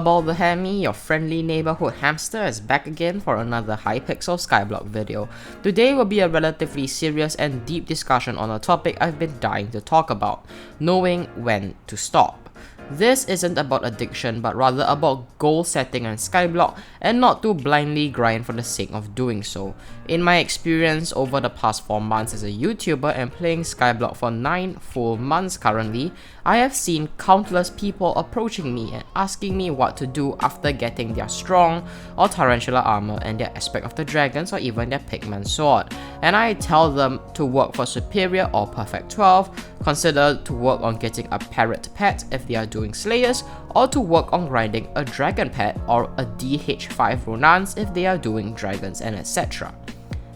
About the Hammy, your friendly neighborhood hamster is back again for another Hypixel Skyblock video. Today will be a relatively serious and deep discussion on a topic I've been dying to talk about, knowing when to stop. This isn't about addiction but rather about goal setting on Skyblock and not to blindly grind for the sake of doing so. In my experience over the past 4 months as a YouTuber and playing Skyblock for 9 full months currently, I have seen countless people approaching me and asking me what to do after getting their strong or tarantula armor and their aspect of the dragons or even their pigman sword, and I tell them to work for superior or perfect 12, consider to work on getting a parrot pet if they are doing slayers, or to work on grinding a dragon pet or a DH5 Ronans if they are doing dragons and etc.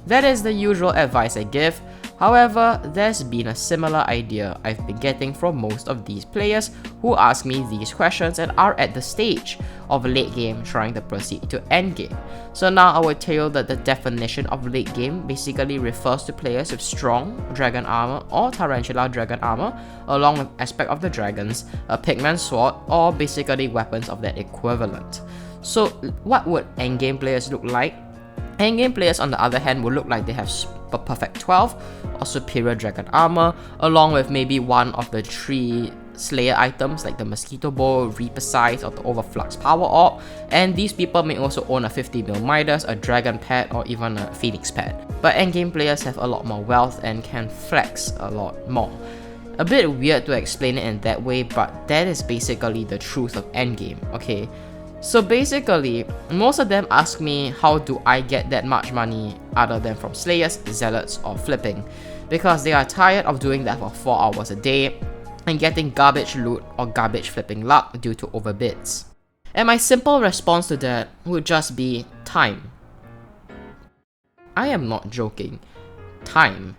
That is the usual advice I give. However, there's been a similar idea I've been getting from most of these players who ask me these questions and are at the stage of late game trying to proceed to endgame. So now I will tell you that the definition of late game basically refers to players with strong dragon armor or tarantula dragon armor along with aspect of the dragons, a pigman sword, or basically weapons of that equivalent. So what would endgame players look like? Endgame players on the other hand will look like they have a perfect 12 or superior dragon armor along with maybe one of the 3 slayer items like the mosquito bow, reaper size, or the overflux power orb, and these people may also own a 50mm Midas, a dragon pet, or even a phoenix pet. But endgame players have a lot more wealth and can flex a lot more. A bit weird to explain it in that way, but that is basically the truth of endgame, okay? So basically, most of them ask me how do I get that much money other than from slayers, zealots, or flipping, because they are tired of doing that for 4 hours a day and getting garbage loot or garbage flipping luck due to overbids. And my simple response to that would just be time. I am not joking. Time.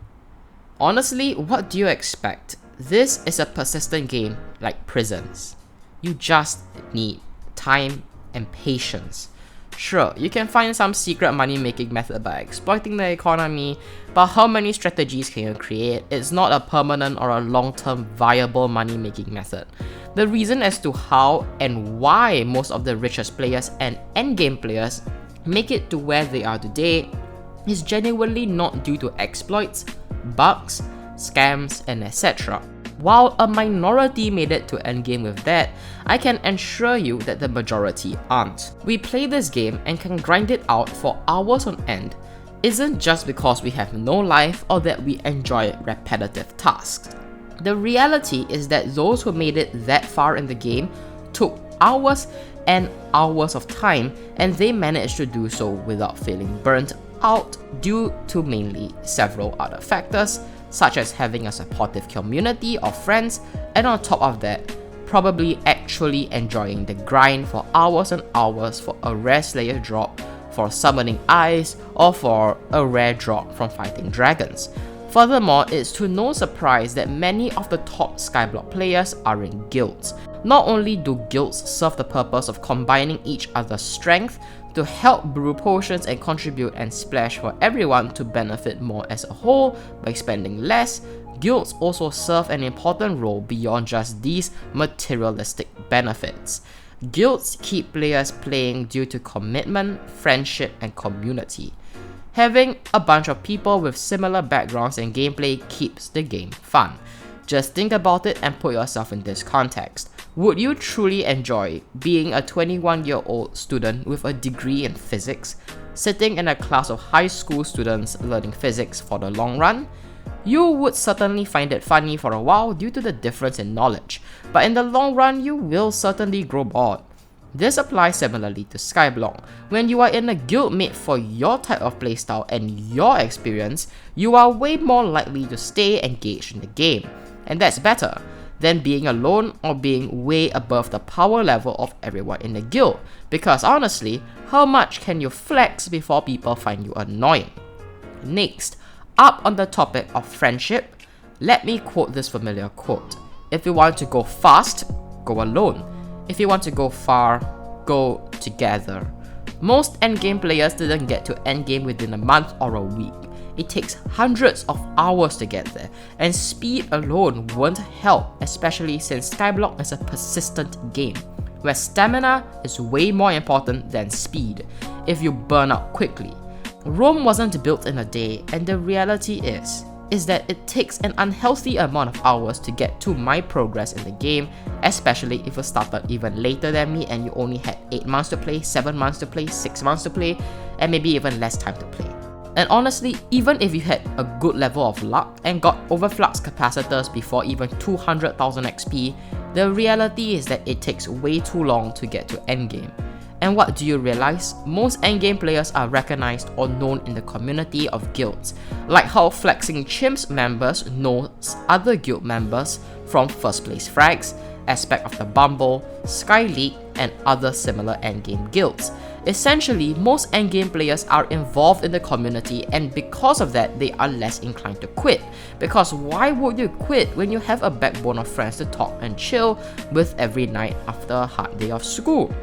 Honestly, what do you expect? This is a persistent game like prisons. You just need time and patience. Sure, you can find some secret money making method by exploiting the economy, but how many strategies can you create? It's not a permanent or a long-term viable money making method. The reason as to how and why most of the richest players and endgame players make it to where they are today is genuinely not due to exploits, bugs, scams, and etc. While a minority made it to endgame with that, I can assure you that the majority aren't. We play this game and can grind it out for hours on end isn't just because we have no life or that we enjoy repetitive tasks. The reality is that those who made it that far in the game took hours and hours of time, and they managed to do so without feeling burnt out due to mainly several other factors, such as having a supportive community of friends, and on top of that, probably actually enjoying the grind for hours and hours for a rare slayer drop, for summoning eyes, or for a rare drop from fighting dragons. Furthermore, it's to no surprise that many of the top Skyblock players are in guilds. Not only do guilds serve the purpose of combining each other's strength to help brew potions and contribute and splash for everyone to benefit more as a whole by spending less, guilds also serve an important role beyond just these materialistic benefits. Guilds keep players playing due to commitment, friendship, and community. Having a bunch of people with similar backgrounds and gameplay keeps the game fun. Just think about it and put yourself in this context. Would you truly enjoy being a 21-year-old student with a degree in physics, sitting in a class of high school students learning physics for the long run? You would certainly find it funny for a while due to the difference in knowledge, but in the long run you will certainly grow bored. This applies similarly to Skyblock. When you are in a guild made for your type of playstyle and your experience, you are way more likely to stay engaged in the game, and that's better than being alone or being way above the power level of everyone in the guild, because honestly, how much can you flex before people find you annoying? Next, up on the topic of friendship, let me quote this familiar quote. If you want to go fast, go alone. If you want to go far, go together. Most endgame players didn't get to endgame within a month or a week. It takes hundreds of hours to get there, and speed alone won't help, especially since Skyblock is a persistent game. where stamina is way more important than speed if you burn out quickly. Rome wasn't built in a day, and the reality is that it takes an unhealthy amount of hours to get to my progress in the game, especially if you started even later than me and you only had 8 months to play, 7 months to play, 6 months to play, and maybe even less time to play. And honestly, even if you had a good level of luck and got overflux capacitors before even 200,000 XP, the reality is that it takes way too long to get to endgame. And what do you realize? Most endgame players are recognized or known in the community of guilds, like how Flexing Chimps members knows other guild members from first place frags, Aspect of the Bumble, Sky League, and other similar endgame guilds. Essentially, most endgame players are involved in the community, and because of that, they are less inclined to quit. Because why would you quit when you have a backbone of friends to talk and chill with every night after a hard day of school?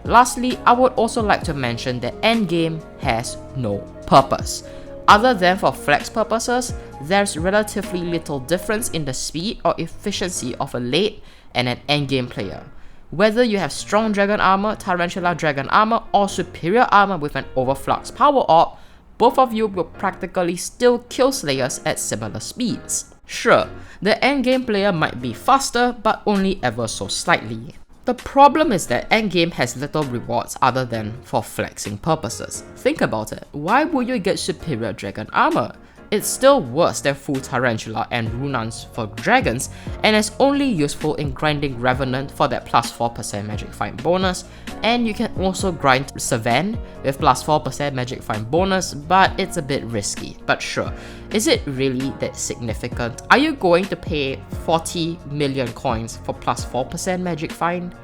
Lastly, I would also like to mention that endgame has no purpose. Other than for flex purposes, there's relatively little difference in the speed or efficiency of a late and an endgame player. Whether you have strong dragon armor, tarantula dragon armor, or superior armor with an overflux power orb, both of you will practically still kill slayers at similar speeds. Sure, the endgame player might be faster, but only ever so slightly. The problem is that endgame has little rewards other than for flexing purposes. Think about it, why would you get superior dragon armor? It's still worse than full tarantula and runans for dragons, and is only useful in grinding Revenant for that plus 4% magic find bonus, and you can also grind Savan with plus 4% magic find bonus, but it's a bit risky. But sure, is it really that significant? Are you going to pay 40 million coins for plus 4% magic find?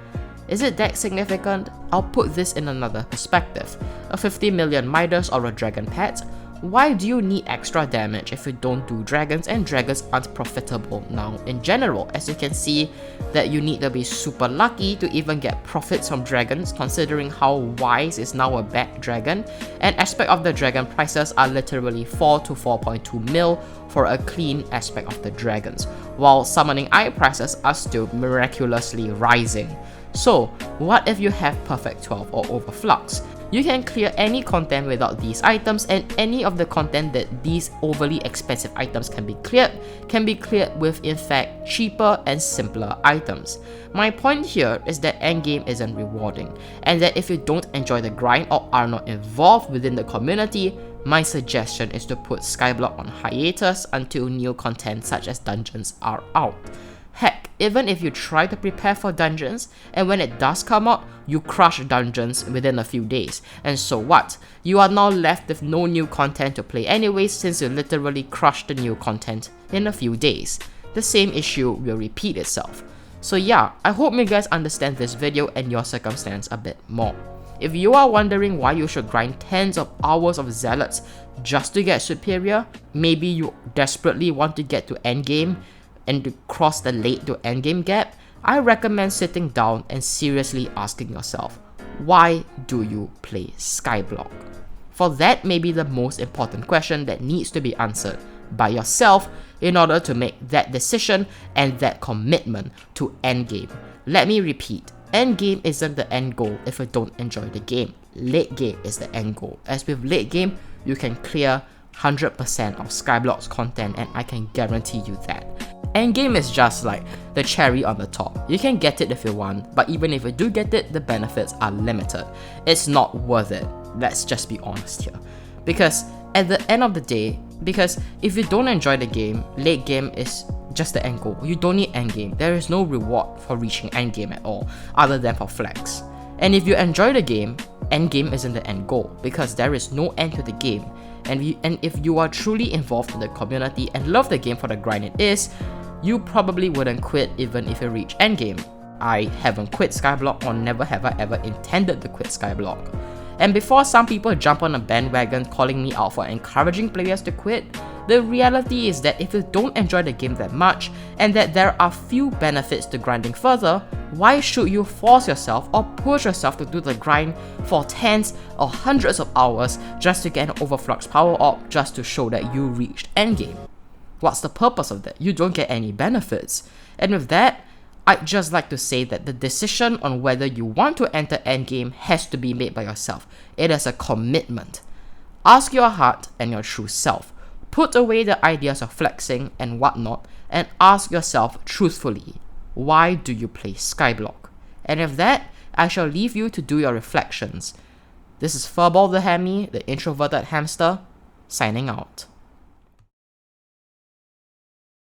Is it that significant? I'll put this in another perspective. A 50 million Midas or a dragon pet? Why do you need extra damage if you don't do dragons, and dragons aren't profitable now in general? As you can see that you need to be super lucky to even get profits from dragons, considering how Wise is now a bad dragon, and Aspect of the Dragon prices are literally 4 to 4.2 mil for a clean Aspect of the Dragons, while Summoning Eye prices are still miraculously rising. So what if you have Perfect 12 or Overflux? You can clear any content without these items, and any of the content that these overly expensive items can be cleared with in fact cheaper and simpler items. My point here is that endgame isn't rewarding, and that if you don't enjoy the grind or are not involved within the community, my suggestion is to put Skyblock on hiatus until new content such as dungeons are out. Heck, even if you try to prepare for dungeons, and when it does come out, you crush dungeons within a few days. And so what? You are now left with no new content to play anyways, since you literally crushed the new content in a few days. The same issue will repeat itself. So yeah, I hope you guys understand this video and your circumstance a bit more. If you are wondering why you should grind tens of hours of zealots just to get superior, maybe you desperately want to get to endgame and to cross the late to endgame gap, I recommend sitting down and seriously asking yourself, why do you play Skyblock? For that may be the most important question that needs to be answered by yourself in order to make that decision and that commitment to endgame. Let me repeat, endgame isn't the end goal if you don't enjoy the game. Late game is the end goal. As with late game, you can clear 100% of Skyblock's content, and I can guarantee you that. Endgame is just like the cherry on the top. You can get it if you want, but even if you do get it, the benefits are limited. It's not worth it. Let's just be honest here. Because at the end of the day, because if you don't enjoy the game, late game is just the end goal. You don't need endgame. There is no reward for reaching endgame at all, other than for flex. And if you enjoy the game, endgame isn't the end goal, because there is no end to the game. And if you are truly involved in the community and love the game for the grind it is, you probably wouldn't quit even if you reach endgame. I haven't quit Skyblock, or never have I ever intended to quit Skyblock. And before some people jump on a bandwagon calling me out for encouraging players to quit, the reality is that if you don't enjoy the game that much, and that there are few benefits to grinding further, why should you force yourself or push yourself to do the grind for tens or hundreds of hours just to get an overflux power orb just to show that you reached endgame? What's the purpose of that? You don't get any benefits. And with that, I'd just like to say that the decision on whether you want to enter endgame has to be made by yourself. It is a commitment. Ask your heart and your true self. Put away the ideas of flexing and whatnot, and ask yourself truthfully, why do you play Skyblock? And with that, I shall leave you to do your reflections. This is Furball the Hammy, the introverted hamster, signing out.